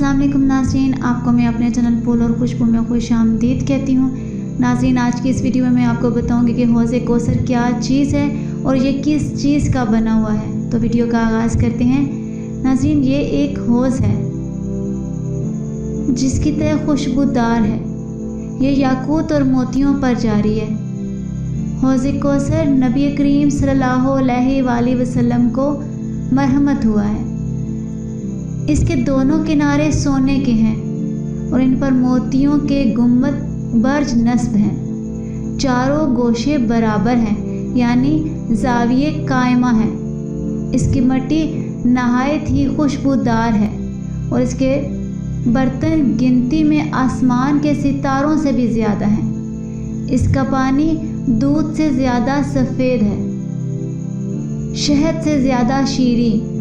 अस्सलाम वालेकुम नाज़रीन, आपको मैं अपने चैनल फूल और खुशबू में खुश आमदीद कहती हूँ। नाज़रीन, आज की इस वीडियो में मैं आपको बताऊँगी कि हौज़ कौसर क्या चीज़ है और ये किस चीज़ का बना हुआ है। तो वीडियो का आगाज़ करते हैं। नाज़रीन, ये एक हौज़ है जिसकी तह खुशबूदार है। ये याकूत और मोतियों पर जारी है। हौज़ कौसर नबी करीम सल्लल्लाहु अलैहि वसल्लम को मरहमत हुआ है। इसके दोनों किनारे सोने के हैं और इन पर मोतियों के गुम्बद बर्ज नस्ब हैं। चारों गोशे बराबर हैं, यानी ज़ाविये कायमा है। इसकी मट्टी नहायत ही खुशबूदार है और इसके बर्तन गिनती में आसमान के सितारों से भी ज़्यादा हैं। इसका पानी दूध से ज़्यादा सफ़ेद है, शहद से ज़्यादा शीरीं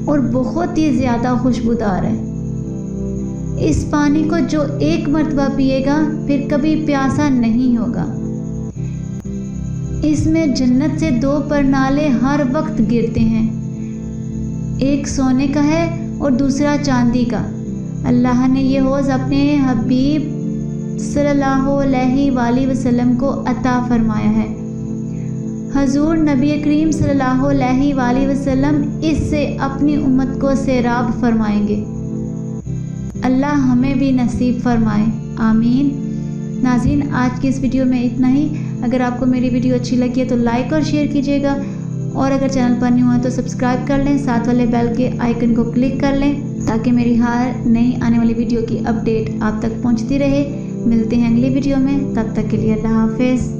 और बहुत ही ज़्यादा खुशबूदार है। इस पानी को जो एक मर्तबा पिएगा फिर कभी प्यासा नहीं होगा। इसमें जन्नत से 2 परनाले हर वक्त गिरते हैं, एक सोने का है और दूसरा चांदी का। अल्लाह ने ये हौज़ अपने हबीब सल्लल्लाहु अलैहि वसल्लम को अता फरमाया है। हजूर नबी करीम सल्लल्लाहु अलैहि वसल्लम इससे अपनी उम्मत को सैराब फरमाएंगे। अल्लाह हमें भी नसीब फरमाए, आमीन। नाज़रीन, आज की इस वीडियो में इतना ही। अगर आपको मेरी वीडियो अच्छी लगी है तो लाइक और शेयर कीजिएगा और अगर चैनल पर न्यू है तो सब्सक्राइब कर लें, साथ वाले बेल के आइकन को क्लिक कर लें ताकि मेरी हर नई आने वाली वीडियो की अपडेट आप तक पहुंचती रहे। मिलते हैं अगली वीडियो में, तब तक के लिए अल्लाह हाफिज़।